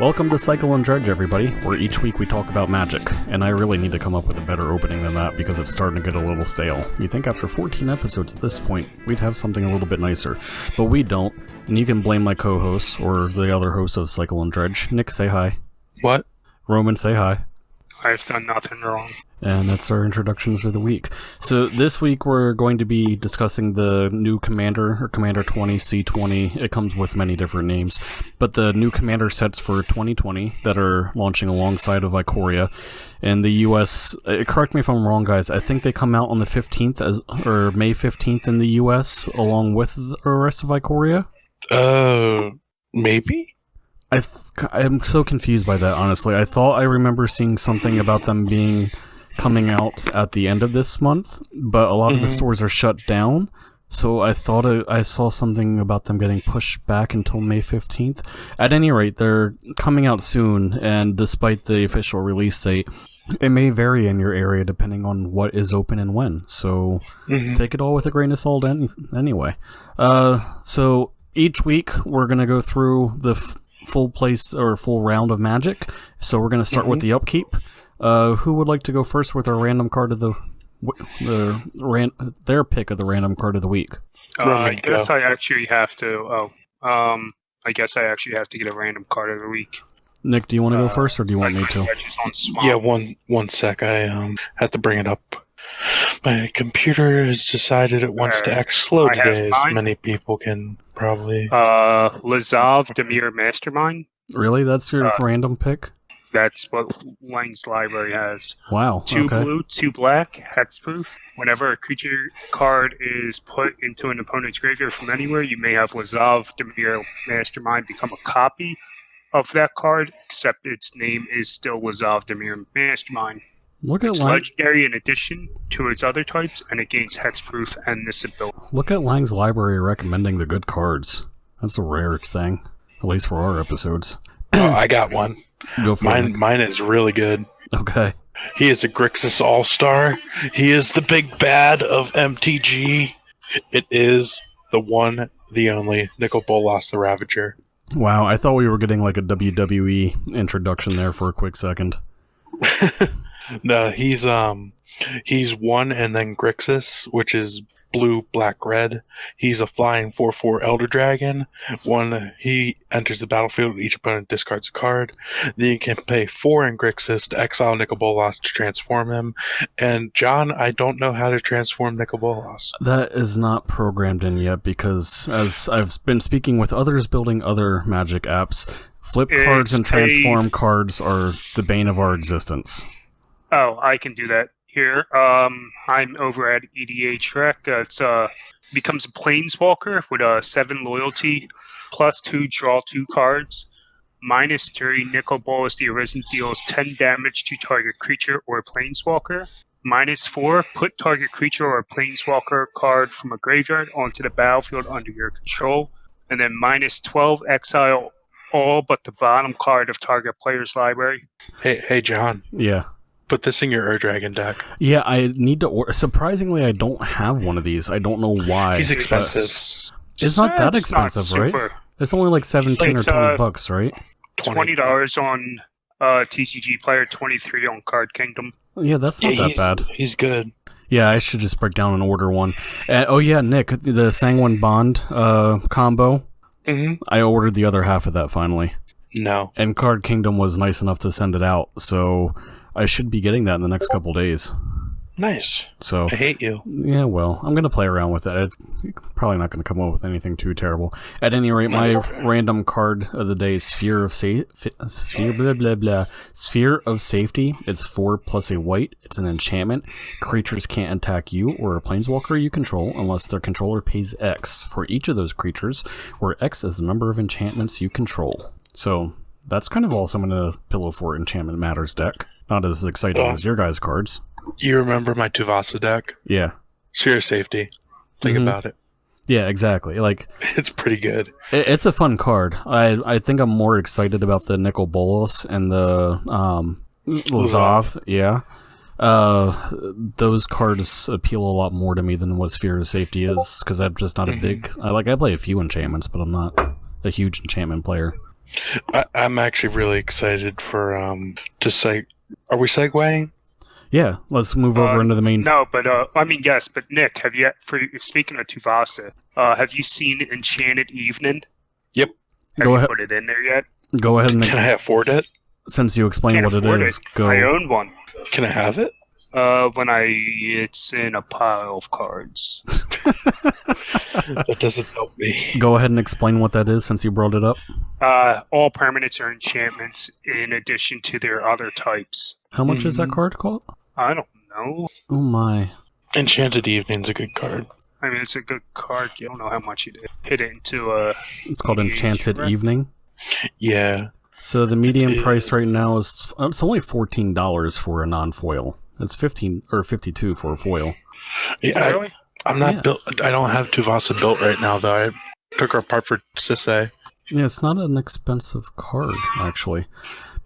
Welcome to Cycle and Dredge, everybody, where each week we talk about magic, and I really need to come up with a better opening than that because it's starting to get a little stale. You think after 14 episodes at this point, we'd have something a little bit nicer, but we don't, and you can blame my co-hosts, or the other hosts of Cycle and Dredge. Nick, say hi. What? Roman, say hi. I've done nothing wrong. And that's our introductions for the week. So this week we're going to be discussing the new Commander, or Commander 20, C20. It comes with many different names. But the new Commander sets for 2020 that are launching alongside of Ikoria. In the US, correct me if I'm wrong, guys, I think they come out on the 15th, or May 15th in the US, along with the rest of Ikoria? Maybe? I'm so confused by that, honestly. I thought I remember seeing something about them coming out at the end of this month, but a lot of the stores are shut down, so I thought I saw something about them getting pushed back until May 15th. At any rate, they're coming out soon, and despite the official release date, it may vary in your area depending on what is open and when, so take it all with a grain of salt anyway. So each week, we're going to go through the full round of magic. So we're going to start with the upkeep. Who would like to go first with our random card of their pick of the random card of the week? I guess I actually have to. I guess I actually have to get a random card of the week. Nick, do you want to go first, or do you want me to? Yeah, one sec. I had to bring it up. My computer has decided it wants to act slow today, as many people can probably... Lazav Demir Mastermind. Really? That's your random pick? That's what Lang's library has. Wow, Two blue, 2 black, hexproof. Whenever a creature card is put into an opponent's graveyard from anywhere, you may have Lazav Demir Mastermind become a copy of that card, except its name is still Lazav Demir Mastermind. It's legendary in addition to its other types, and it gains hexproof and this ability. Look at Lang's library recommending the good cards. That's a rare thing, at least for our episodes. I got one. Go for it. Mine is really good. Okay. He is a Grixis All-Star. He is the big bad of MTG. It is the one, the only, Nicol Bolas the Ravager. Wow, I thought we were getting like a WWE introduction there for a quick second. No, he's 1 and then Grixis, which is blue, black, red. He's a flying 4/4 Elder Dragon. He enters the battlefield, each opponent discards a card. Then you can pay 4 in Grixis to exile Nicol Bolas to transform him. And John, I don't know how to transform Nicol Bolas. That is not programmed in yet because, as I've been speaking with others building other Magic apps, flip cards and transform cards are the bane of our existence. Oh, I can do that here. I'm over at EDH Shrek. It's becomes a Planeswalker with 7 loyalty, +2, draw 2 cards. -3, Nicol Bolas the Arisen deals 10 damage to target creature or Planeswalker. -4, put target creature or Planeswalker card from a graveyard onto the battlefield under your control. And then -12, exile all but the bottom card of target player's library. Hey, John. Yeah. Put this in your Ur-Dragon deck. Yeah, I need to order. Surprisingly, I don't have one of these. I don't know why. He's expensive. It's not that expensive, right? It's only like 17 or 20 bucks, right? $20 on TCG Player, 23 on Card Kingdom. Yeah, that's not that bad. He's good. Yeah, I should just break down and order one. Oh yeah, Nick, the Sanguine Bond combo. I ordered the other half of that finally. No. And Card Kingdom was nice enough to send it out, so I should be getting that in the next couple days. Nice. So I hate you. Yeah, well, I'm going to play around with it. Probably not going to come up with anything too terrible. At any rate, my random card of the day is Sphere of Safety. It's 4 plus a white. It's an enchantment. Creatures can't attack you or a planeswalker you control unless their controller pays X for each of those creatures, where X is the number of enchantments you control. So that's kind of awesome in a Pillow Fort Enchantment Matters deck. Not as exciting as your guys' cards. You remember my Tuvasa deck? Yeah. Sphere of Safety. Think about it. Yeah, exactly. Like, It's pretty good. it's a fun card. I think I'm more excited about the Nicol Bolas and the Lazav. Yeah. Those cards appeal a lot more to me than what Sphere of Safety is, because I'm just not a big... I play a few enchantments, but I'm not a huge enchantment player. I'm actually really excited for are we segueing? Yeah, let's move over into the main... No, but yes, but Nick, speaking of Tuvasa, have you seen Enchanted Evening? Yep. Have you put it in there yet? Go ahead and... Can I afford it? Since you explain what it is, go... I own one. Can I have it? It's in a pile of cards. That doesn't help me. Go ahead and explain what that is, since you brought it up. All permanents are enchantments in addition to their other types. How much is that card called? I don't know. Oh my. Enchanted Evening's a good card. I mean, it's a good card. You don't know how much you hit it into a... It's called Enchanted Evening? Yeah. So the median price right now is... It's only $14 for a non-foil. It's $15 or $52 for a foil. Yeah, really? I'm not built... I don't have Tuvasa built right now, though. I took her apart for Sisay. Yeah, it's not an expensive card, actually.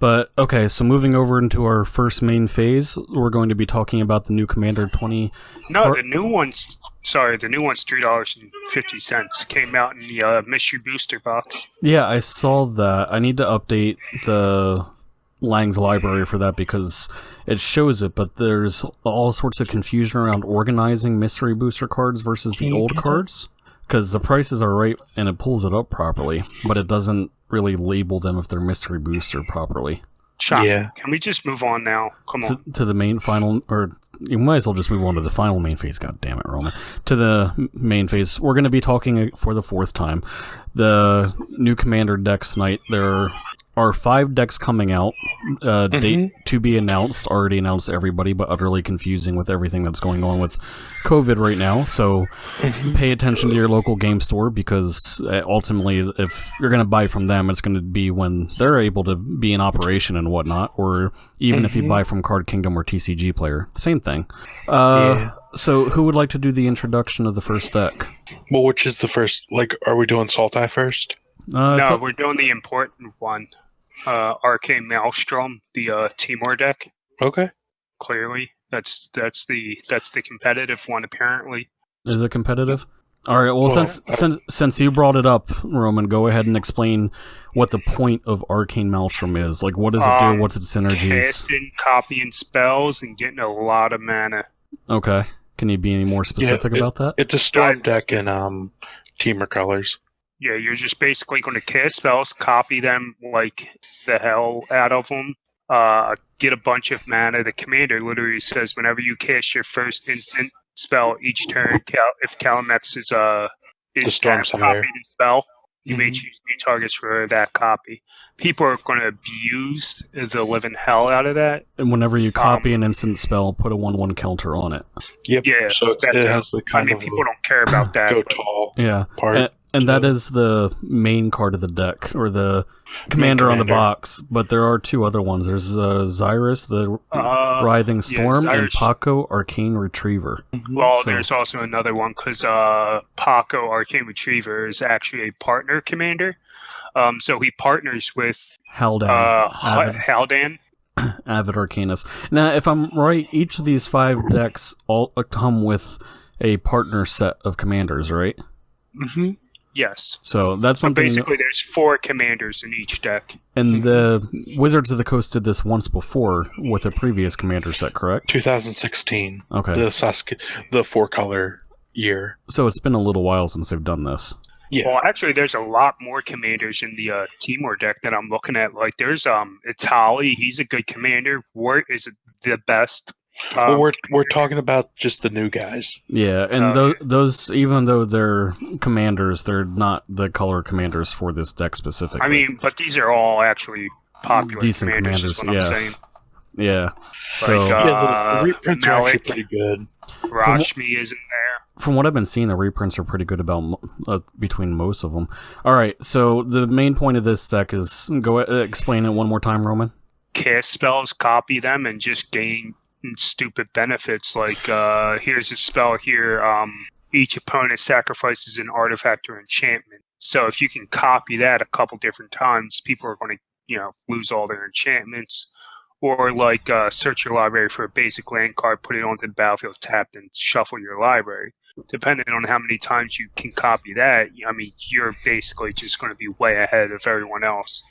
But, okay, so moving over into our first main phase, we're going to be talking about the new Commander 20... No, the new one's $3.50. Came out in the mystery booster box. Yeah, I saw that. I need to update the Lang's library for that because it shows it, but there's all sorts of confusion around organizing mystery booster cards versus the old cards. Because the prices are right and it pulls it up properly, but it doesn't really label them if they're mystery booster properly. Sean, yeah. Can we just move on now? Come on. To the main final, or you might as well just move on to the final main phase. God damn it, Roman. To the main phase. We're going to be talking for the fourth time. The new Commander decks tonight. There are 5 decks coming out. Date to be announced. Already announced to everybody, but utterly confusing with everything that's going on with COVID right now. So pay attention to your local game store, because ultimately, if you're going to buy from them, it's going to be when they're able to be in operation and whatnot, or even if you buy from Card Kingdom or TCG Player. Same thing. So who would like to do the introduction of the first deck? Well, which is the first? Like, are we doing Sultai first? No, we're doing the important one. Arcane Maelstrom, the Temur deck. Okay. Clearly, that's the competitive one. Apparently, is it competitive? All right. Well, since you brought it up, Roman, go ahead and explain what the point of Arcane Maelstrom is. Like, what does it do? What's its synergies? Casting, copying spells, and getting a lot of mana. Okay. Can you be any more specific about that? It's a storm deck in Temur colors. Yeah, you're just basically going to cast spells, copy them like the hell out of them, get a bunch of mana. The commander literally says whenever you cast your first instant spell each turn, if Calamex is that copied spell, you may choose new targets for that copy. People are going to abuse the living hell out of that. And whenever you copy an instant spell, put a 1/1 counter on it. Yep. Yeah, so it has the kind of people don't care about that. Go tall. Yeah. Part. And that is the main card of the deck, or the commander on the box. But there are 2 other ones. There's Xyrus, the Writhing Storm, and Paco, Arcane Retriever. Well, there's also another one, because Paco, Arcane Retriever, is actually a partner commander. So he partners with Haldan. Avid Arcanist. Now, if I'm right, each of these 5 decks all come with a partner set of commanders, right? Mm-hmm. Yes. So that's something. Basically, there's 4 commanders in each deck. And the Wizards of the Coast did this once before with a previous commander set, correct? 2016. Okay. The 4-color year. So it's been a little while since they've done this. Yeah. Well, actually, there's a lot more commanders in the Temur deck that I'm looking at. Like, there's it's Holly. He's a good commander. Wart is the best. Well, we're talking about just the new guys. Yeah, and those, even though they're commanders, they're not the color commanders for this deck specifically. I mean, but these are all actually popular decent commanders, is what I'm saying. Yeah. So the reprints are actually pretty good. Rashmi isn't there. From what I've been seeing, the reprints are pretty good about between most of them. All right, so the main point of this deck is explain it one more time, Roman. Cast spells, copy them, and just gain stupid benefits. Like here's a spell here. each opponent sacrifices an artifact or enchantment. So if you can copy that a couple different times, people are going to, lose all their enchantments. Or search your library for a basic land card, put it onto the battlefield tapped, and shuffle your library. Depending on how many times you can copy that, you're basically just going to be way ahead of everyone else.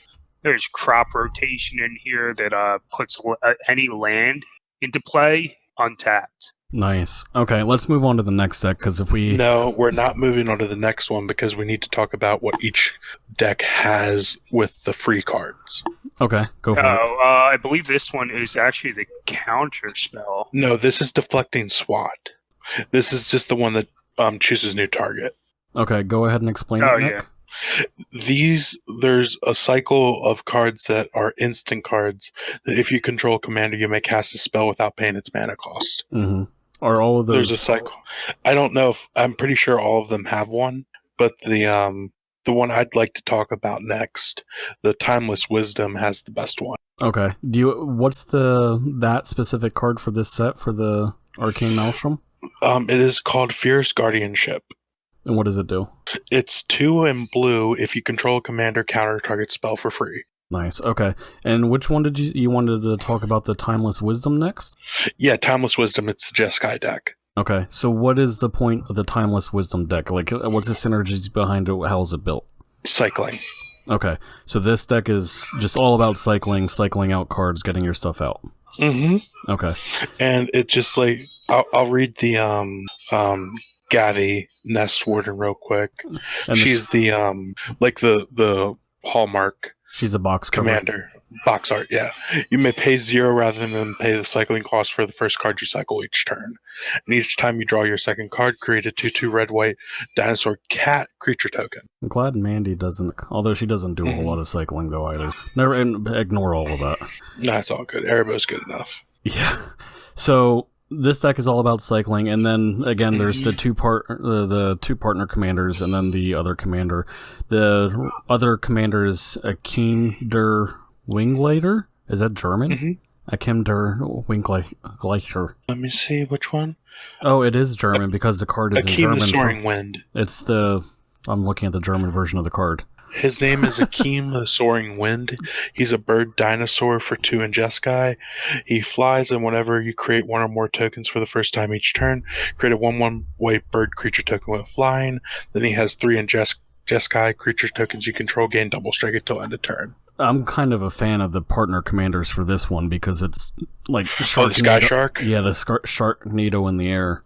There's crop rotation in here that puts any land into play untapped. Nice. Okay, let's move on to the next deck, because if we... No, we're not moving on to the next one, because we need to talk about what each deck has with the free cards. Okay, go for it. I believe this one is actually the counter spell. No, this is deflecting SWAT. This is just the one that chooses new target. Okay, go ahead and explain it, Nick. There's a cycle of cards that are instant cards that if you control a commander, you may cast a spell without paying its mana cost. Mm-hmm. Are all of those... There's a cycle. I don't know if... I'm pretty sure all of them have one, but the one I'd like to talk about next, the Timeless Wisdom, has the best one. Okay. What's that specific card for this set, for the Arcane Maelstrom? It is called Fierce Guardianship. And what does it do? It's 2 in blue. If you control a commander, counter target spell for free. Nice. Okay. And which one did you wanted to talk about, the Timeless Wisdom next? Yeah, Timeless Wisdom. It's the Jeskai deck. Okay. So what is the point of the Timeless Wisdom deck? Like, what's the synergies behind it? How is it built? Cycling. Okay. So this deck is just all about cycling out cards, getting your stuff out. Mm-hmm. Okay. And it just I'll read the Gavi Nest Warden real quick. And she's the Hallmark. She's a box commander. Box art, yeah. You may pay 0 rather than pay the cycling cost for the first card you cycle each turn. And each time you draw your second card, create a 2/2 red-white dinosaur cat creature token. I'm glad Mandy doesn't, although she doesn't do a whole lot of cycling though either. Never ignore all of that. No, it's all good. Erebos good enough. Yeah. So this deck is all about cycling, and then again, there's the two partner commanders, and then the other commander. The other commander is Akim der Wingleiter. Is that German? Mm-hmm. Akim der Wingleiter. Let me see which one. Oh, it is German because the card is in German. Akim the Soaring Wind. I'm looking at the German version of the card. His name is Akim the Soaring Wind. He's a bird dinosaur for 2 in Jeskai. He flies, and whenever you create 1 or more tokens for the first time each turn, create a 1/1 bird creature token with flying. Then he has 3 in Jeskai creature tokens you control, gain double strike until end of turn. I'm kind of a fan of the partner commanders for this one because it's like the Sky Shark? Yeah, the Sharknado in the air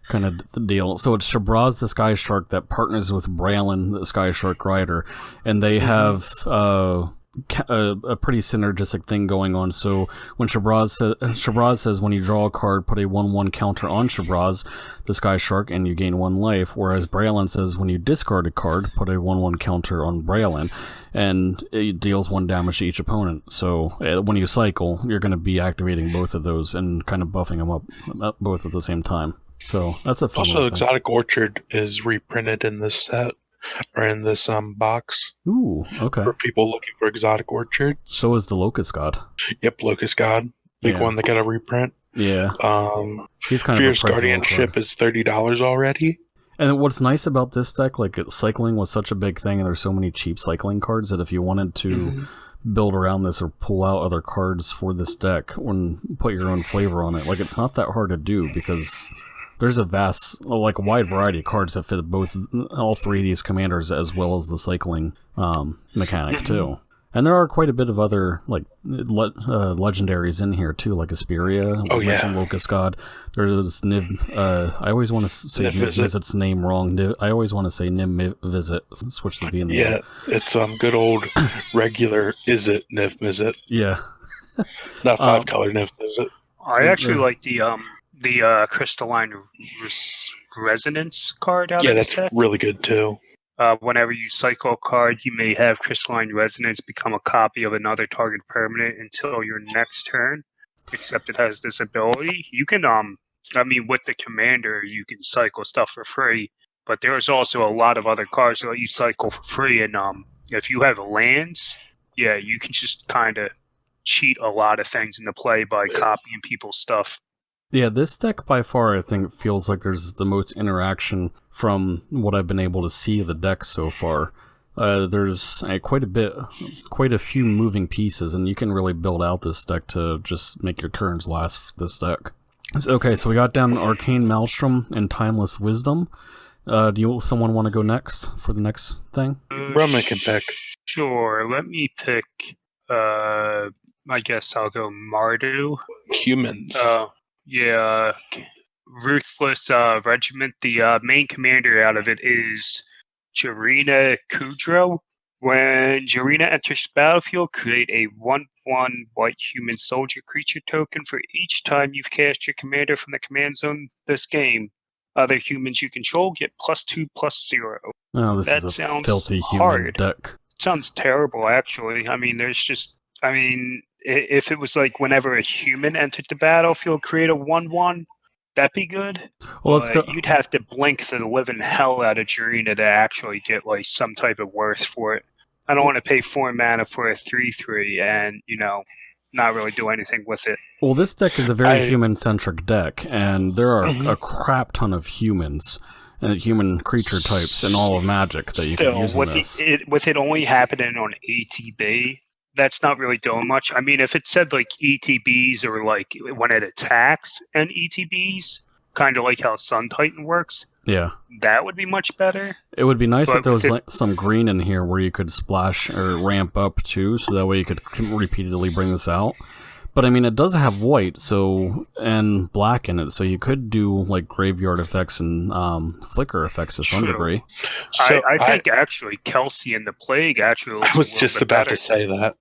kind of deal. So it's Shabraz the Sky Shark that partners with Braylon the Sky Shark Rider, and they have a pretty synergistic thing going on. So when Shabraz says when you draw a card, put a 1/1 counter on Shabraz the Sky Shark and you gain 1 life, whereas Braylon says when you discard a card, put a 1/1 counter on Braylon and it deals 1 damage to each opponent. So when you cycle, you're going to be activating both of those and kind of buffing them up both at the same time. So that's a fun Also, Exotic Orchard is reprinted in this set, or in this box. Ooh, okay. For people looking for Exotic Orchard. So is the Locust God. Yep, Locust God. Big one that got a reprint. Yeah. He's kind Fierce Guardianship is $30 already. And what's nice about this deck, like cycling was such a big thing, and there's so many cheap cycling cards that if you wanted to build around this or pull out other cards for this deck and put your own flavor on it, like it's not that hard to do because there's a wide variety of cards that fit all 3 of these commanders as well as the cycling mechanic too. And there are quite a bit of other legendaries in here too, like Asperia. Oh yeah, Locust God. There's Niv. I always want to say Niv Visit's name wrong. I always want to say Niv Visit. Switch the V in the end. It's good old regular. Is it Niv Visit? Yeah, not 5-color Niv Visit. I actually like the Crystalline Resonance card out of this deck. That's really good too. Whenever you cycle a card, you may have Crystalline Resonance become a copy of another target permanent until your next turn, except it has this ability. You can, with the commander, you can cycle stuff for free, but there's also a lot of other cards that let you cycle for free, and if you have lands, you can just kind of cheat a lot of things into play by copying people's stuff. Yeah, this deck by far, I think, feels like there's the most interaction from what I've been able to see of the deck so far. There's quite a few moving pieces, and you can really build out this deck to just make your turns last for this deck. Okay, so we got down Arcane Maelstrom and Timeless Wisdom. Someone want to go next for the next thing? Roman can pick. Sure, let me pick, I guess I'll go Mardu. Humans. Yeah, Ruthless Regiment. The main commander out of it is Jarina Kudro. When Jarina enters the battlefield, create a 1/1 white human soldier creature token for each time you've cast your commander from the command zone this game. Other humans you control get +2/+0. Oh, this That is a sounds filthy human hard. deck. Sounds terrible, actually. I mean, if it was like whenever a human entered the battlefield, create a 1/1, that'd be good. Well, let's go. You'd have to blink the living hell out of Jarina to actually get like some type of worth for it. I don't want to pay 4 mana for a 3/3 and, not really do anything with it. Well, this deck is a very human-centric deck, and there are a crap ton of humans and human creature types in all of Magic that you can use in this. With it only happening on ATB, that's not really doing much. I mean, if it said like ETBs or like when it attacks and ETBs, kind of like how Sun Titan works, yeah, that would be much better. It would be nice if there was like some green in here where you could splash or ramp up too, so that way you could repeatedly bring this out. But I mean, it does have white, and black in it, so you could do like graveyard effects and flicker effects to some degree. So I think actually Kelsey and the Plague actually. I was just about to say that.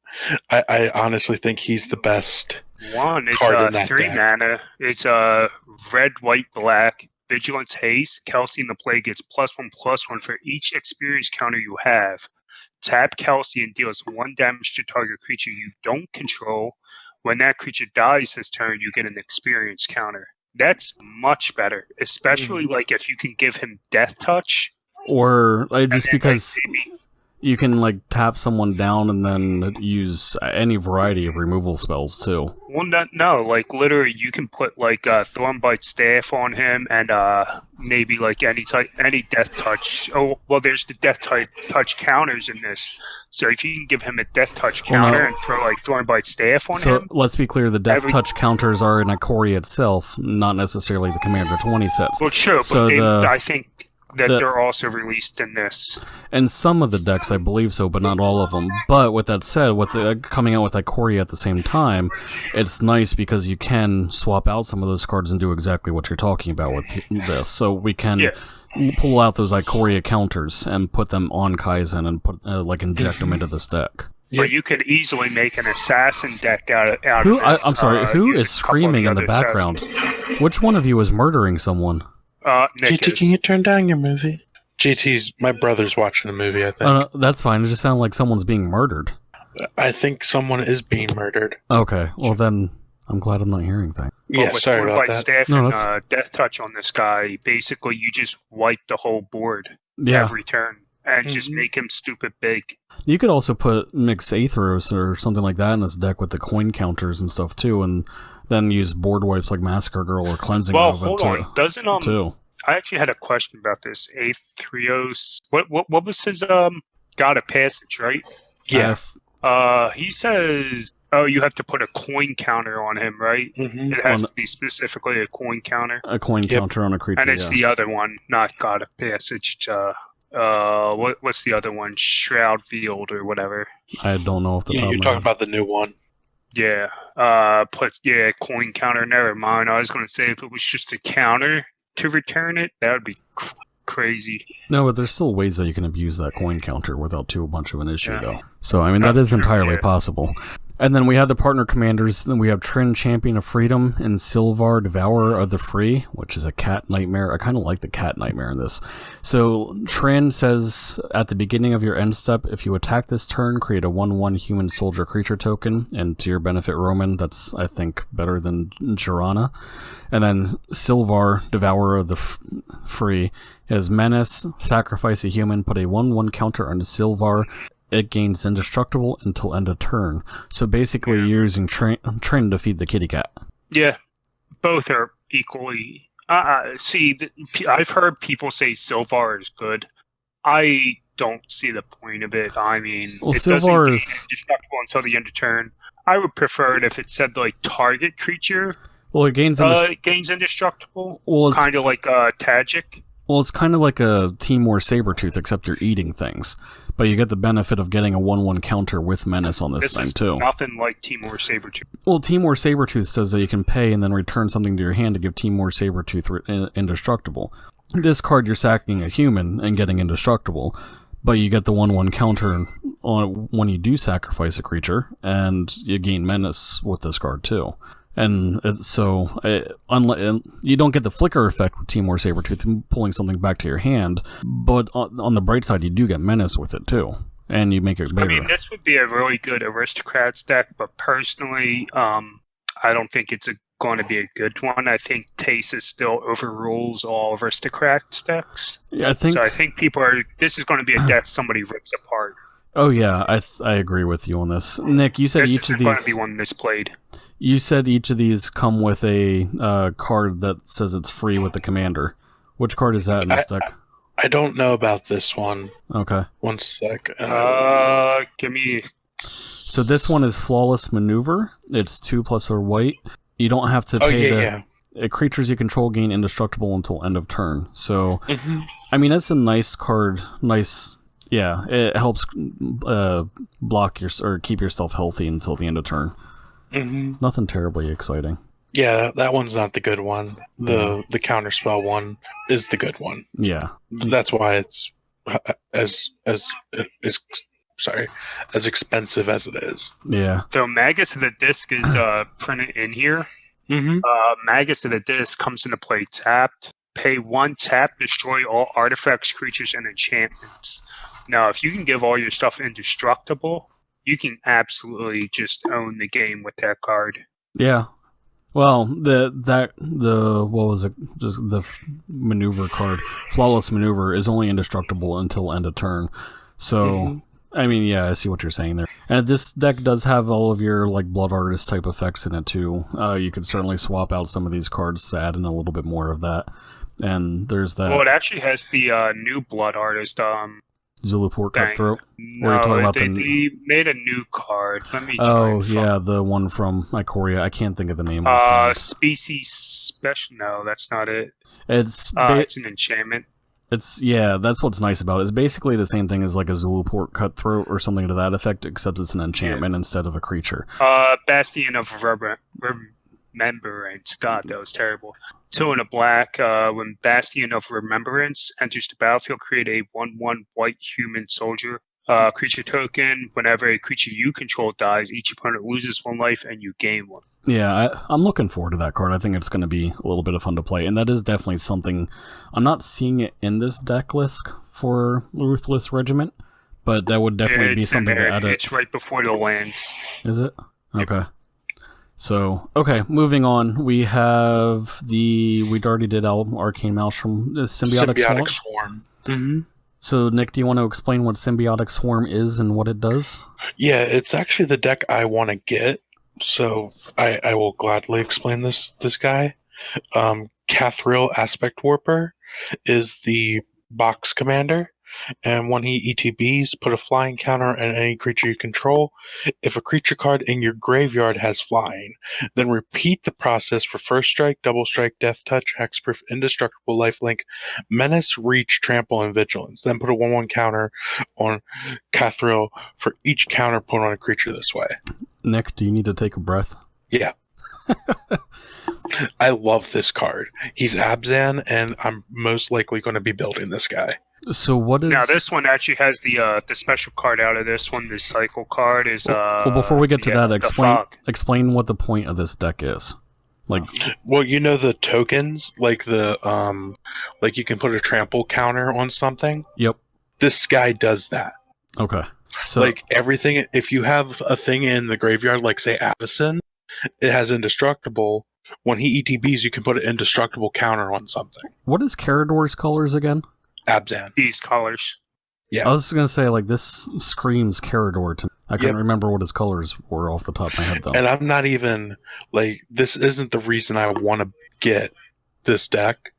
I honestly think he's the best. It's 3 mana. It's red, white, black. Vigilance, Haste. Kelsey and the Plague gets +1/+1 for each experience counter you have. Tap Kelsey and deals 1 damage to target creature you don't control. When that creature dies this turn, you get an experience counter. That's much better, especially like if you can give him Death Touch. Or because you can like tap someone down and then use any variety of removal spells too. Well, no, like literally, you can put like Thornbite Staff on him, and maybe like any Death Touch. Oh, well, there's the Death Touch counters in this. So if you can give him a Death Touch counter and throw like Thornbite Staff on him. So let's be clear: the Death Touch counters are in Ikoria itself, not necessarily the Commander 20 sets. Well, sure, so but I think that they're also released in this. And some of the decks, I believe so, but not all of them. But with that said, with coming out with Ikoria at the same time, it's nice because you can swap out some of those cards and do exactly what you're talking about with this. So we can pull out those Ikoria counters and put them on Kaizen and put inject them into this deck. But you could easily make an assassin deck out of this. I'm sorry, who is screaming in the background? Which one of you is murdering someone? GT, can you turn down your movie? GT's, my brother's watching a movie, I think. That's fine. It just sounds like someone's being murdered. I think someone is being murdered. Okay, well then, I'm glad I'm not hearing things. Yeah, sorry about that. Staff and Death Touch on this guy, basically you just wipe the whole board every turn and just make him stupid big. You could also put Mix Aethros or something like that in this deck with the coin counters and stuff too, and then use board wipes like Massacre Girl or Cleansing. Well, hold on. Doesn't I actually had a question about this. Aethrios. What was his God of Passage, right? Yeah. He says, you have to put a coin counter on him, right? Mm-hmm. It has to be specifically a coin counter. A coin counter on a creature. And it's the other one, not God of Passage. It's, what's the other one? Shroud Field or whatever. I don't know if you're talking about the new one. Yeah. Coin counter. Never mind. I was going to say if it was just a counter to return it, that would be crazy. No, but there's still ways that you can abuse that coin counter without too much of an issue, though. So, I mean, that is entirely possible. And then we have the partner commanders. Then we have Trin, Champion of Freedom, and Sylvar, Devourer of the Free, which is a cat nightmare. I kind of like the cat nightmare in this. So Trin says, at the beginning of your end step, if you attack this turn, create a 1/1 human soldier creature token. And to your benefit, Roman, that's, I think, better than Jirana. And then Sylvar, Devourer of the Free, has Menace, sacrifice a human, put a 1/1 counter on Sylvar. It gains indestructible until end of turn. So basically, you're using Trin to feed the kitty cat. Yeah, both are equally. See, I've heard people say Sylvar is good. I don't see the point of it. I mean, Well, it doesn't Sylvar gain is... indestructible until the end of turn. I would prefer it if it said, like, target creature Well, it gains... gains indestructible. Well, it's kind of like Tajic. Well, it's kind of like a Temur Sabertooth, except you're eating things. But you get the benefit of getting a 1/1 counter with Menace on this thing, too. Nothing like Temur Sabertooth. Well, Temur Sabertooth says that you can pay and then return something to your hand to give Temur Sabertooth indestructible. This card, you're sacking a human and getting indestructible, but you get the 1/1 counter on when you do sacrifice a creature, and you gain Menace with this card, too. And so, you don't get the flicker effect with Temur Sabertooth pulling something back to your hand, but on the bright side, you do get Menace with it too, and you make it bigger. I mean, this would be a really good Aristocrats deck, but personally, I don't think it's going to be a good one. I think Tasis still overrules all Aristocrats decks. Yeah, I think this is going to be a deck somebody rips apart. Oh yeah, I agree with you on this. Nick, you said each of these... This is going to be one misplayed. You said each of these come with a card that says it's free with the commander. Which card is that in this deck? I don't know about this one. Okay. 1 sec. Give me... So this one is Flawless Maneuver. It's 2+ or white. You don't have to pay creatures you control gain indestructible until end of turn. So, I mean, it's a nice card. Nice... Yeah, it helps block or keep yourself healthy until the end of turn. Nothing terribly exciting. Yeah, that one's not the good one. The counterspell one is the good one. Yeah, that's why it's as expensive as it is. Yeah. So Magus of the Disc is printed in here. Magus of the Disc comes into play tapped. Pay 1 tap, destroy all artifacts, creatures, and enchantments. Now, if you can give all your stuff indestructible, you can absolutely just own the game with that card. Yeah. Well, what was it? Just the maneuver card, Flawless Maneuver, is only indestructible until end of turn. So, I mean, yeah, I see what you're saying there. And this deck does have all of your like Blood Artist type effects in it too. You could certainly swap out some of these cards to add in a little bit more of that. And there's that. Well, it actually has the new Blood Artist. Zulaport Cutthroat? No, they made a new card. Let me try. Oh, yeah, the one from Ikoria. I can't think of the name. Species Special. No, that's not it. It's an enchantment. That's what's nice about it. It's basically the same thing as like a Zulaport Cutthroat or something to that effect, except it's an enchantment instead of a creature. Bastion of Remembrance. God, that was terrible. 2 and a black. When Bastion of Remembrance enters the battlefield, create a 1/1 white human soldier creature token. Whenever a creature you control dies, each opponent loses 1 life and you gain 1. Yeah, I'm looking forward to that card. I think it's going to be a little bit of fun to play, and that is definitely something. I'm not seeing it in this deck list for Ruthless Regiment, but that would definitely be something to add. It's right before the lands. Is it? Okay. So, okay, moving on. We have we'd already did Arcane Maelstrom, the Symbiotic Swarm. So, Nick, do you want to explain what Symbiotic Swarm is and what it does? Yeah, it's actually the deck I want to get, so I will gladly explain this guy. Cathril Aspect Warper is the box commander. And when he ETBs, put a flying counter on any creature you control. If a creature card in your graveyard has flying, then repeat the process for first strike, double strike, death touch, hexproof, indestructible, lifelink, menace, reach, trample, and vigilance. Then put a 1/1 counter on Cathril for each counter put on a creature this way. Nick, do you need to take a breath? Yeah. I love this card. He's Abzan, and I'm most likely going to be building this guy. So what is... Now, this one actually has the special card out of this one. The cycle card is... well, before we get to that, explain what the point of this deck is. Well, you know the tokens? Like like you can put a trample counter on something? Yep. This guy does that. Okay. So, like, everything... If you have a thing in the graveyard, like, say, Abzan, it has indestructible. When he ETBs, you can put an indestructible counter on something. What is Carador's colors again? Abzan. These colors. Yeah. I was going to say, like, this screams Carador to me. I couldn't remember what his colors were off the top of my head, though. And I'm not even, like, this isn't the reason I want to get this deck.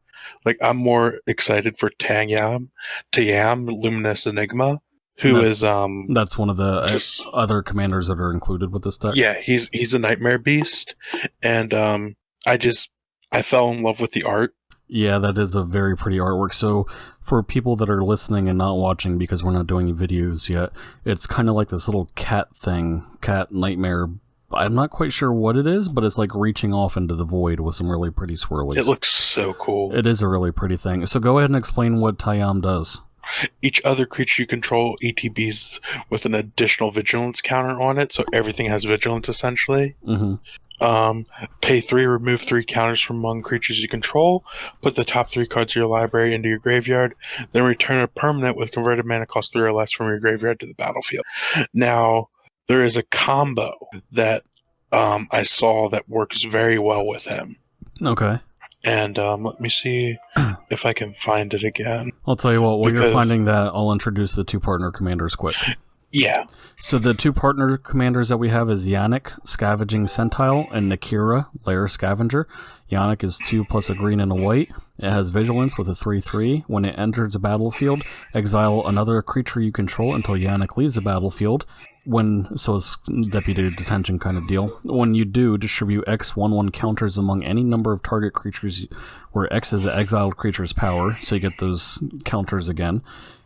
Like, I'm more excited for Tayam, Luminous Enigma, who is that's one of the other commanders that are included with this deck. Yeah, he's a Nightmare Beast, and I fell in love with the art. Yeah, that is a very pretty artwork. So for people that are listening and not watching because we're not doing videos yet, it's kind of like this little cat nightmare. I'm not quite sure what it is, but it's like reaching off into the void with some really pretty swirlies. It looks so cool. It is a really pretty thing. So go ahead and explain what Tayam does. Each other creature you control ETBs with an additional vigilance counter on it, so everything has vigilance essentially. Mm-hmm. Pay 3, remove 3 counters from among creatures you control, put the top 3 cards of your library into your graveyard, then return a permanent with converted mana cost 3 or less from your graveyard to the battlefield. Now, there is a combo that I saw that works very well with him. Okay. And let me see if I can find it again. I'll tell you what, while you're finding that, I'll introduce the 2 partner commanders quick. Yeah. So the 2 partner commanders that we have is Yannick, Scavenging Centile, and Nakira, Lair Scavenger. Yannick is 2 plus a green and a white. It has Vigilance with a 3/3. When it enters the battlefield, exile another creature you control until Yannick leaves the battlefield. So it's Deputy Detention kind of deal. When you do, distribute X 1/1 counters among any number of target creatures where X is the exiled creature's power, so you get those counters again.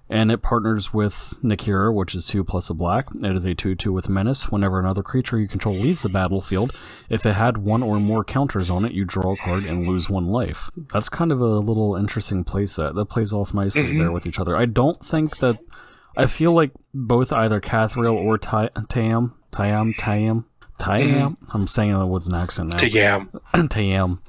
And it partners with Nakira, which is 2 plus a black. It is a 2/2 with Menace. Whenever another creature you control leaves the battlefield, if it had 1 or more counters on it, you draw a card and lose 1 life. That's kind of a little interesting playset. That plays off nicely there with each other. I don't think that... I feel like both either Cathriel or Tayam, I'm saying it with an accent now. Tayam.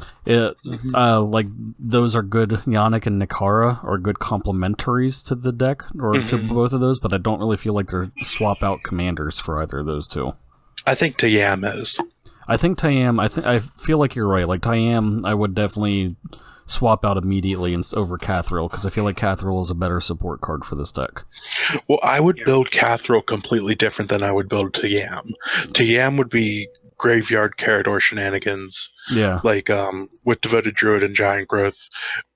Like, those are good. Yannick and Nakara are good complementaries to the deck, or to both of those, but I don't really feel like they're swap out commanders for either of those 2. I think Tayam is. I think Tayam, I feel like you're right. Like, Tayam, I would definitely swap out immediately over Cathriel, because I feel like Cathriel is a better support card for this deck. Well, I would build Cathriel completely different than I would build Tayam. Tayam would be graveyard Carador shenanigans. Yeah. Like, with Devoted Druid and Giant Growth,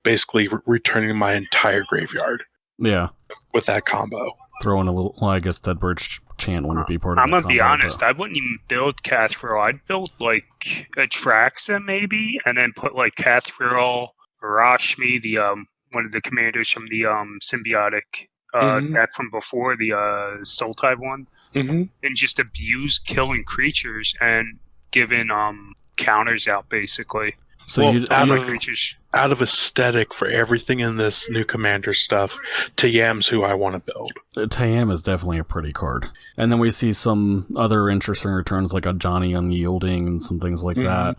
basically returning my entire graveyard. Yeah. With that combo. Throw in a little, well, I guess Dead Birch Chant wouldn't be part of it. I'm going to be honest, I wouldn't even build Cathriel. I'd build, like, Atraxa, maybe, and then put, like, Cathriel, Rashmi, the one of the commanders from the symbiotic deck from before, the Sultai one, and just abuse killing creatures and giving counters out, basically. So out of aesthetic for everything in this new commander stuff, Tayam's who I want to build. Tayam is definitely a pretty card. And then we see some other interesting returns, like a Johnny Unyielding and some things like that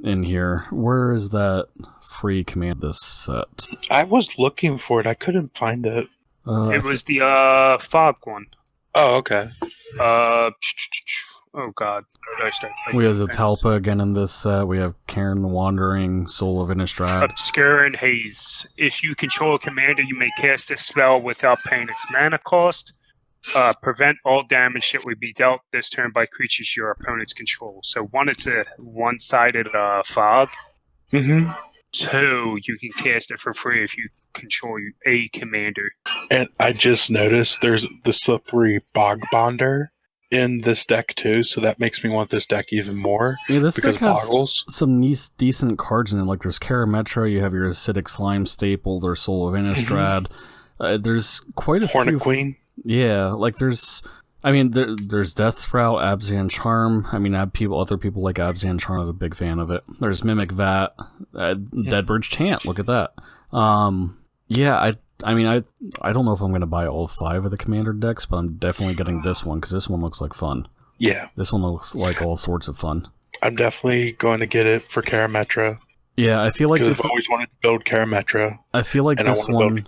in here. Where is that free command this set? I was looking for it. I couldn't find it. It was the Fog one. Oh, okay. Oh god. We have Zatalpa again in this set. We have Karen the Wandering, Soul of Innistrad. Obscure and Haze. If you control a commander, you may cast a spell without paying its mana cost. Prevent all damage that would be dealt this turn by creatures your opponents control. So 1, it's a one-sided fog. 2, you can cast it for free if you control a commander. And I just noticed there's the Slippery Bog Bonder in this deck too, so that makes me want this deck even more. Yeah, this because deck has boggles. Some decent cards in it. Like there's Karametra, you have your Acidic Slime staple, there's Soul of Innistrad. There's quite a Hornet few. Queen. Yeah, like there's Death Sprout, Abzan Charm. I mean, other people like Abzan Charm. I'm a big fan of it. There's Mimic Vat, Deadbird's Chant. Look at that. Yeah, I mean, I don't know if I'm going to buy all 5 of the commander decks, but I'm definitely getting this one because this one looks like fun. Yeah. This one looks like all sorts of fun. I'm definitely going to get it for Karametra. Yeah, I feel like I've always wanted to build Karametra. I feel like this one.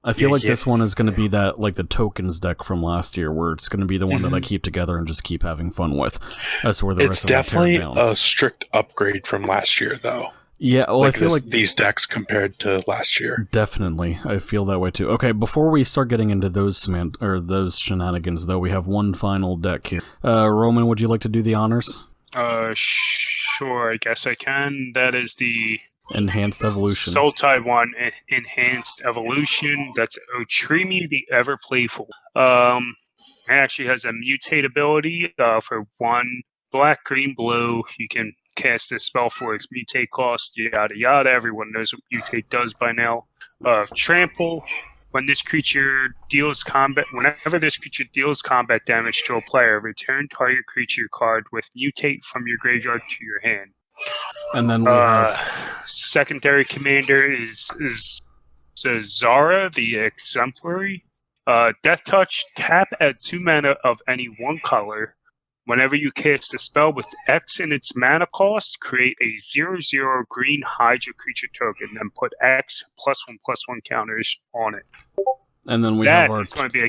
I feel like this one is going to be that, like the tokens deck from last year, where it's going to be the one that I keep together and just keep having fun with. That's where the rest of it's definitely a strict upgrade from last year, though. Yeah, well, like I feel like these decks compared to last year. Definitely, I feel that way too. Okay, before we start getting into those those shenanigans, though, we have one final deck here. Roman, would you like to do the honors? Sure, I guess I can. That is the Enhanced Evolution. Sultai one, Enhanced Evolution. That's Otrimi the Ever Playful. It actually has a mutate ability for 1 black, green, blue. You can cast this spell for its mutate cost, yada yada. Everyone knows what mutate does by now. Trample. Whenever this creature deals combat damage to a player, return target creature card with mutate from your graveyard to your hand. And then we have secondary commander is Zara the Exemplary. Death Touch, tap, add 2 mana of any one color. Whenever you cast a spell with X in its mana cost, create a 0/0 green Hydra creature token and put X +1/+1 counters on it. And then we have our That's going to be a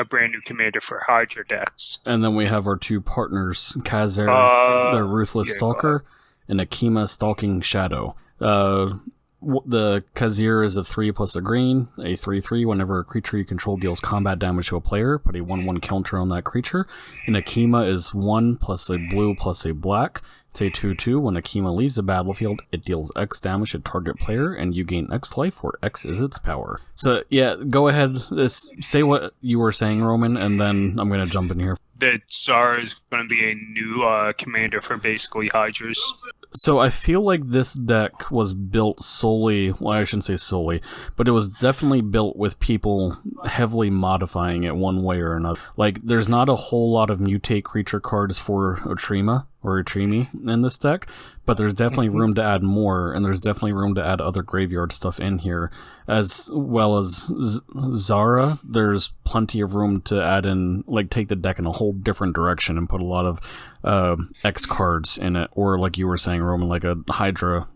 brand new commander for Hydra decks. And then we have our 2 partners, Khazar, the Ruthless Stalker, and Akima Stalking Shadow. The Khazir is a 3 plus a green, a 3/3. Whenever a creature you control deals combat damage to a player, put a 1/1 counter on that creature. And Akima is 1 plus a blue plus a black. It's a 2/2. When Akima leaves the battlefield, it deals X damage to target player, and you gain X life, where X is its power. So, yeah, go ahead. Say what you were saying, Roman, and then I'm going to jump in here. That Zara is going to be a new commander for basically Hydras. So I feel like this deck was built solely, well, I shouldn't say solely, but it was definitely built with people heavily modifying it one way or another. Like, there's not a whole lot of mutate creature cards for Otrimi in this deck, but there's definitely room to add more, and there's definitely room to add other graveyard stuff in here. As well as Zara, there's plenty of room to add in, like, take the deck in a whole different direction and put a lot of X cards in it, or like you were saying, Roman, like a Hydra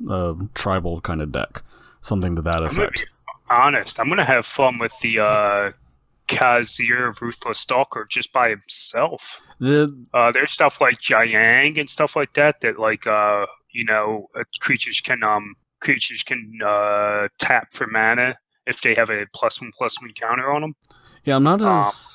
tribal kind of deck. Something to that effect. I'm going to be honest, I'm going to have fun with the Khazir Ruthless Stalker just by himself. There's stuff like Jiang and stuff like that like creatures can tap for mana if they have a +1/+1 counter on them. Yeah, I'm not as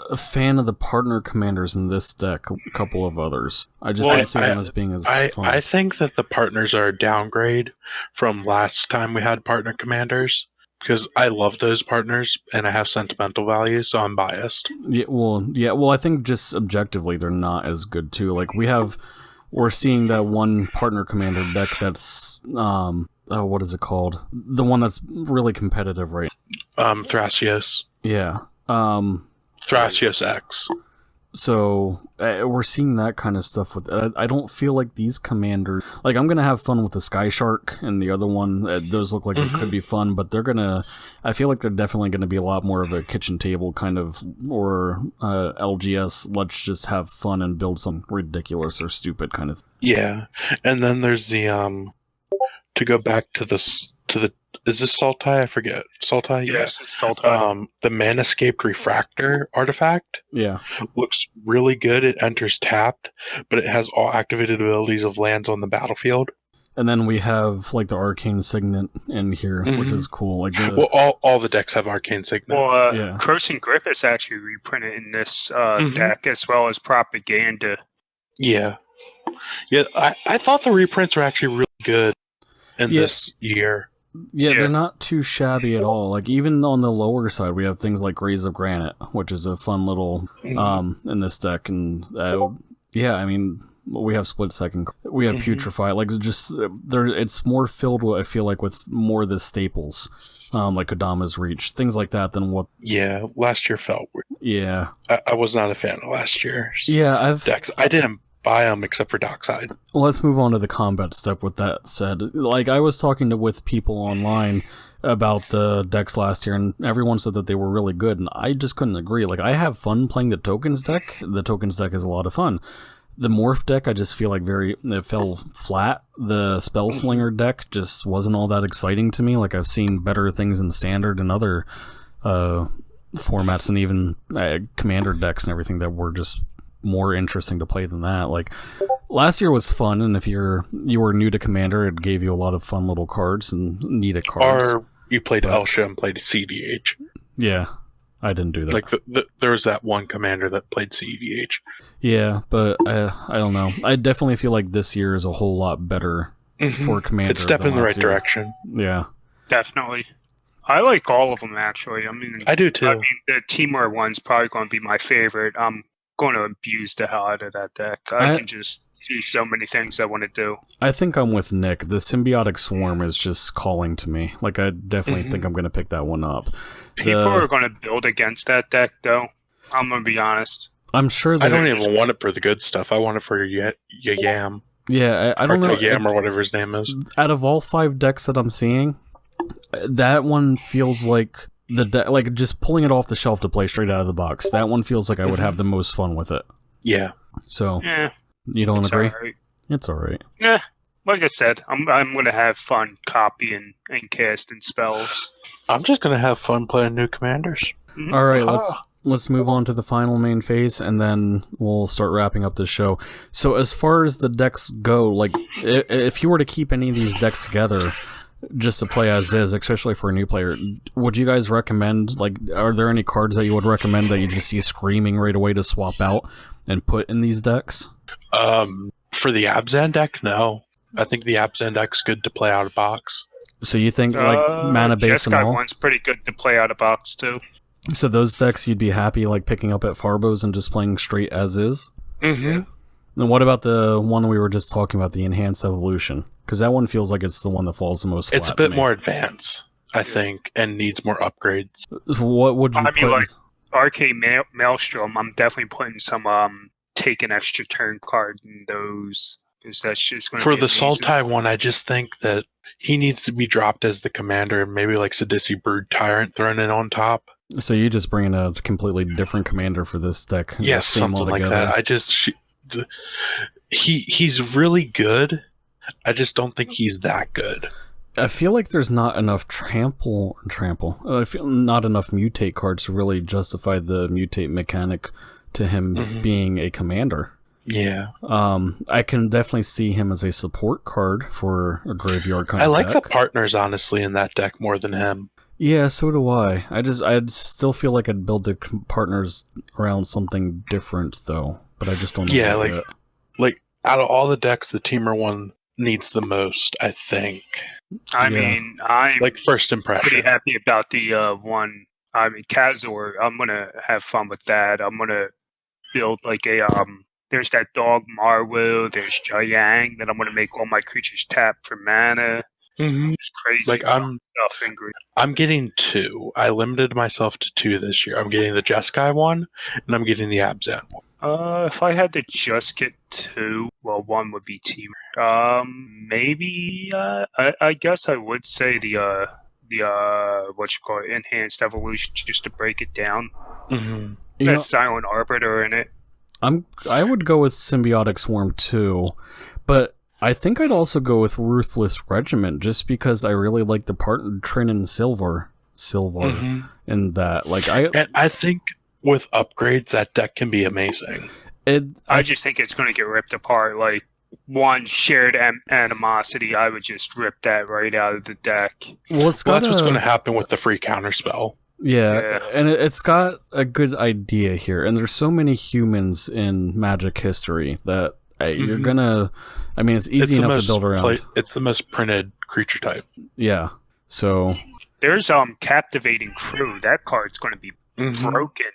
a fan of the partner commanders in this deck. A couple of others, I just don't see them as being as fun. I think that the partners are a downgrade from last time we had partner commanders. Because I love those partners, and I have sentimental value, so I'm biased. Well, I think just objectively, they're not as good, too. Like, we're seeing that one partner commander deck that's, what is it called? The one that's really competitive, right? Thrasios. Yeah. Thrasios X. So, we're seeing that kind of stuff with... I don't feel like these commanders... Like, I'm going to have fun with the Sky Shark and the other one. Those look like it could be fun, but they're going to... I feel like they're definitely going to be a lot more of a kitchen table kind of... Or LGS, let's just have fun and build something ridiculous or stupid kind of thing. Yeah, and then there's the... To go back to the... Is this Sultai? I forget. Sultai? Yes, it's Sultai. The Manescaped Refractor artifact. Yeah. Looks really good. It enters tapped, but it has all activated abilities of lands on the battlefield. And then we have, like, the Arcane Signet in here, which is cool. Like, all the decks have Arcane Signet. Well, Crossing Grip is actually reprinted in this deck, as well as Propaganda. Yeah. Yeah, I thought the reprints were actually really good in this year. Yeah, they're not too shabby at all. Like, even on the lower side, we have things like Rays of Granite, which is a fun little in this deck. And I mean, we have Split Second, we have Putrefy. Like, just it's more filled with, I feel like, with more of the staples, like Kodama's Reach, things like that. Than what? Yeah, last year felt weird. Yeah, I was not a fan of last year's decks. I didn't buy them except for Dockside. Well, let's move on to the combat step. With that said, like, I was talking with people online about the decks last year, and everyone said that they were really good, and I just couldn't agree. Like, I have fun playing the Tokens deck. The Tokens deck is a lot of fun. The Morph deck, I just feel like it fell flat. The Spellslinger deck just wasn't all that exciting to me. Like, I've seen better things in Standard and other formats, and even Commander decks and everything that were just more interesting to play than that. Like last year was fun, and if you were new to Commander, it gave you a lot of fun little cards and needed cards. Or you played Elsha and played CDH. Yeah, I didn't do that. Like there was that one commander that played CDH. Yeah, but I don't know. I definitely feel like this year is a whole lot better for Commander. It's a step in the right year. direction. Yeah. Definitely. I like all of them, actually. I do too. The Temur one's probably going to be my favorite. I'm going to abuse the hell out of that deck. I can just see so many things I want to do. I think I'm with Nick. The Symbiotic Swarm is just calling to me. Like, I definitely think I'm going to pick that one up. People are going to build against that deck, though. I'm going to be honest. I'm sure that I don't even want it for the good stuff. I want it for your Yam. Yeah, I don't know. Yam or whatever his name is. Out of all 5 decks that I'm seeing, that one feels like like just pulling it off the shelf to play straight out of the box. That one feels like I would have the most fun with it. Yeah. So, you don't agree? Right. It's alright. Yeah, like I said, I'm going to have fun copying and casting spells. I'm just going to have fun playing new commanders. Alright, let's move on to the final main phase, and then we'll start wrapping up this show. So as far as the decks go, like, if you were to keep any of these decks together, just to play as is, especially for a new player, would you guys recommend, like, are there any cards that you would recommend that you just see screaming right away to swap out and put in these decks? For the Abzan deck, no. I think the Abzan deck's good to play out of box. So you think, like, mana base and Jeskai all? one's pretty good to play out of box, too. So those decks you'd be happy, like, picking up at Farbo's and just playing straight as is? Mm-hmm. Then what about the one we were just talking about, the Enhanced Evolution? Because that one feels like it's the one that falls the most flat. It's a bit more advanced, I think, and needs more upgrades. What would you put? Like, Arcane Maelstrom, I'm definitely putting some take an extra turn card in those. Because that's just going to For be the amazing. Sultai one, I just think that he needs to be dropped as the commander, and maybe like Sidisi Brood Tyrant thrown in on top. So you just bring in a completely different commander for this deck? Yes, something like that. He's really good. I just don't think he's that good. I feel like there's not enough trample. I feel not enough mutate cards to really justify the mutate mechanic to him being a commander. Yeah. I can definitely see him as a support card for a graveyard kind of deck. I like the partners, honestly, in that deck more than him. Yeah, so do I. I'd still feel like I'd build the partners around something different, though. But I just don't know. Yeah, like out of all the decks, the Temur one needs the most, I think. I mean, I'm like first impression. pretty happy about the one. I mean, Kazor, I'm going to have fun with that. I'm going to build like a... There's that dog Marwu, there's Jiang, then I'm going to make all my creatures tap for mana. It's crazy. Like I'm getting 2. I limited myself to 2 this year. I'm getting the Jeskai one, and I'm getting the Abzan one. If I had to just get 2, well, one would be Temur. Maybe I guess I would say the Enhanced Evolution, just to break it down. That's Silent Arbiter in it. I would go with Symbiotic Swarm too, but I think I'd also go with Ruthless Regiment just because I really like the part Trin and Silver in that. Like I think with upgrades that deck can be amazing. I just think it's going to get ripped apart. Like one shared animosity, I would just rip that right out of the deck. Well, that's what's going to happen with the free counterspell. Yeah, and it's got a good idea here, and there's so many humans in Magic history that you're gonna... I mean, it's easy enough to build around. It's the most printed creature type. Yeah, so... There's Captivating Crew. That card's going to be broken.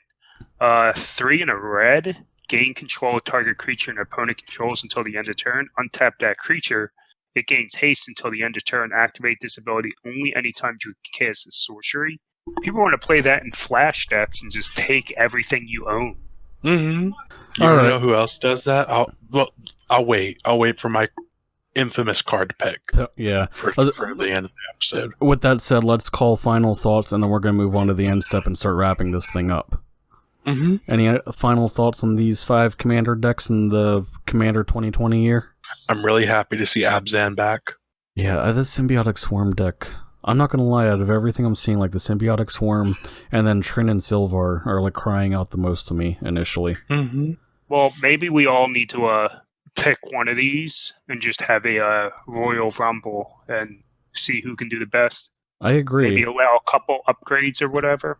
3 in a red. Gain control of target creature and opponent controls until the end of turn. Untap that creature. It gains haste until the end of turn. Activate this ability only anytime you cast a sorcery. People want to play that in flash decks and just take everything you own. You know who else does that? I'll wait. I'll wait for my infamous card to pick. Yeah. For the end of the episode. With that said, let's call final thoughts, and then we're going to move on to the end step and start wrapping this thing up. Any final thoughts on these 5 Commander decks in the Commander 2020 year? I'm really happy to see Abzan back. Yeah, the Symbiotic Swarm deck. I'm not going to lie, out of everything I'm seeing, like the Symbiotic Swarm and then Trin and Silvar are like crying out the most to me initially. Well, maybe we all need to pick one of these and just have a Royal Rumble and see who can do the best. I agree. Maybe allow a couple upgrades or whatever.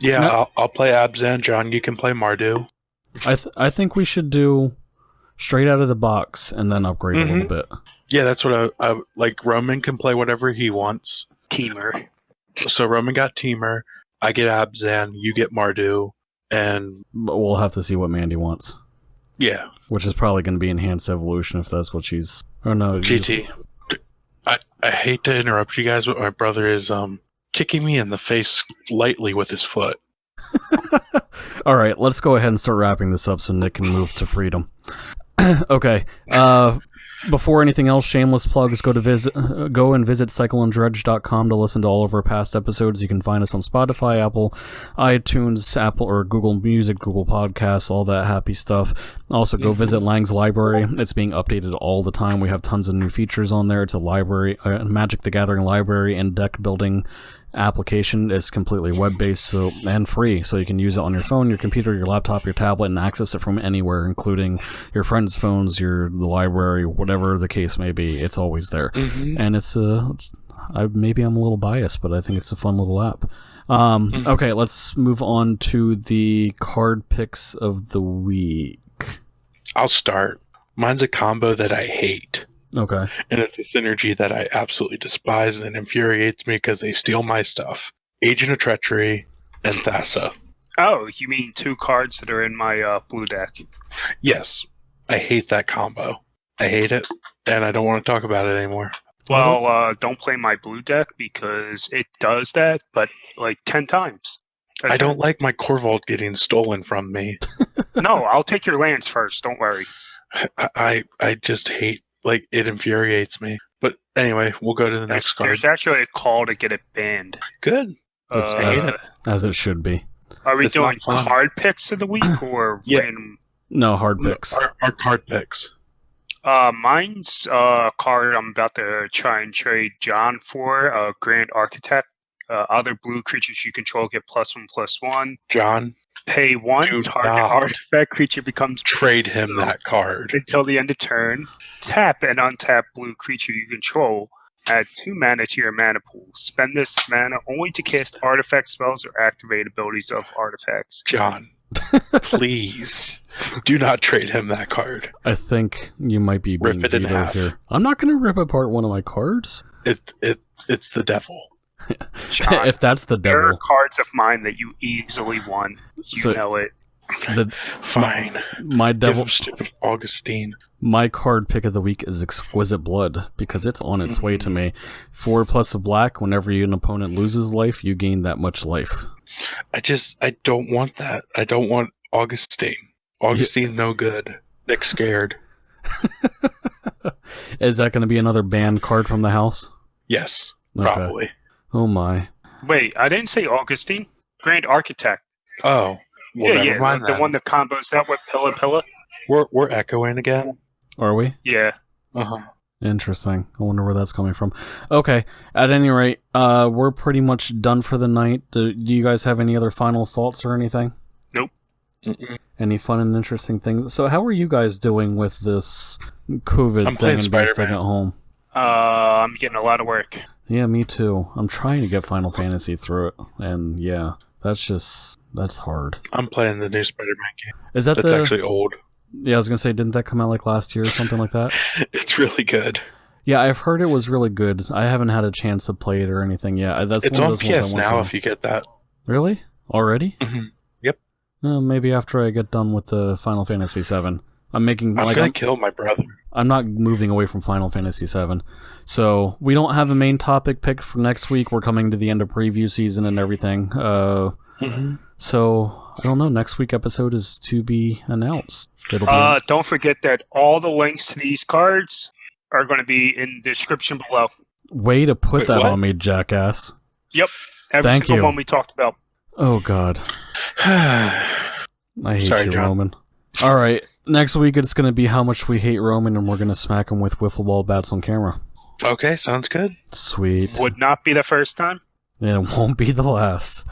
Yeah, No. I'll play Abzan. John, you can play Mardu. I think we should do straight out of the box and then upgrade a little bit. Yeah, that's what I like. Roman can play whatever he wants. Temur. So Roman got Temur. I get Abzan. You get Mardu. And But we'll have to see what Mandy wants. yeah, Which is probably going to be Enhanced Evolution if that's what she's... Oh no. GT. I hate to interrupt you guys, but my brother is kicking me in the face lightly with his foot. All right, let's go ahead and start wrapping this up so Nick can move to freedom. Okay. Before anything else, shameless plugs. Go and visit cycleanddredge.com to listen to all of our past episodes. You can find us on Spotify, Apple, iTunes, Apple or Google Music, Google Podcasts, all that happy stuff. Also, go visit Lang's library. It's being updated all the time. We have tons of new features on there. It's a library, Magic the Gathering library and deck building application. It's completely web-based and free, so you can use it on your phone, your computer, your laptop, your tablet, and access it from anywhere, including your friends' phones, the library, whatever the case may be. It's always there. And it's maybe I'm a little biased, but I think it's a fun little app. Okay, let's move on to the card picks of the week. I'll start. Mine's a combo that I hate. Okay. And it's a synergy that I absolutely despise, and it infuriates me because they steal my stuff. Agent of Treachery and Thassa. Oh, you mean 2 cards that are in my blue deck? Yes. I hate that combo. I hate it, and I don't want to talk about it anymore. Well, don't play my blue deck because it does that, but like 10 times. I don't like my core vault getting stolen from me. No, I'll take your lands first. Don't worry. I just hate, like, it infuriates me. But anyway, we'll go to the next card. There's actually a call to get it banned. Good. As it should be. Are we It's doing not fun. card picks of the week or Yeah. random? No, hard picks. Our card picks. Mine's a card I'm about to try and trade John for, Grand Architect. Other blue creatures you control get +1/+1. John, Pay 1, Do target not artifact creature becomes trade him that card. until the end of turn. Tap and untap blue creature you control. Add 2 mana to your mana pool. Spend this mana only to cast artifact spells or activate abilities of artifacts. John, please do not trade him that card. I think you might be being Rip it in vetoed half. here. I'm not going to rip apart one of my cards. It's the devil. John, If that's the there are devil. cards of mine that you easily won. You So- know it. Fine. My Give devil, him stupid Augustine. my card pick of the week is Exquisite Blood because it's on its way to me. 4+ of black. Whenever an opponent loses life, you gain that much life. I don't want that. I don't want Augustine. Augustine, no good. Nick's scared. Is that going to be another banned card from the house? Yes, Okay. probably. Oh my. Wait, I didn't say Augustine. Grand Architect. Oh, well, never mind the then. one that combos that with Pillar. We're echoing again. Are we? Yeah. Uh-huh. Interesting. I wonder where that's coming from. Okay. At any rate, we're pretty much done for the night. Do you guys have any other final thoughts or anything? Nope. Mm-mm. Any fun and interesting things? So how are you guys doing with this COVID I'm thing playing and being stuck Spider-Man. at home? I'm getting a lot of work. Yeah, me too. I'm trying to get Final Fantasy through it, and yeah, that's hard. I'm playing the new Spider-Man game. Is that That's actually old. Yeah, I was gonna say, didn't that come out like last year or something like that? It's really good. Yeah, I've heard it was really good. I haven't had a chance to play it or anything yet. That's It's one on of those ones I PS want now to. if you get that. Really? Already? Mhm. Yep. Maybe after I get done with the Final Fantasy VII. I'm gonna kill my brother. I'm not moving away from Final Fantasy VII. So, we don't have a main topic picked for next week. We're coming to the end of preview season and everything. So, I don't know. Next week episode is to be announced. It'll be Don't forget that all the links to these cards are going to be in the description below. way to put Wait, that what? on me, jackass. Every Thank single you. one we talked about. Oh, God. I hate Sorry, you, John. Roman. All right. Next week, it's going to be how much we hate Roman, and we're going to smack him with wiffle ball bats on camera. Okay, sounds good. Sweet. Would not be the first time. And it won't be the last.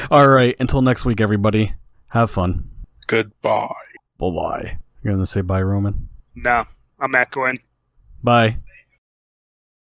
All right. Until next week, everybody. Have fun. Goodbye. Bye-bye. You're gonna say bye, Roman? No, I'm echoing. Bye.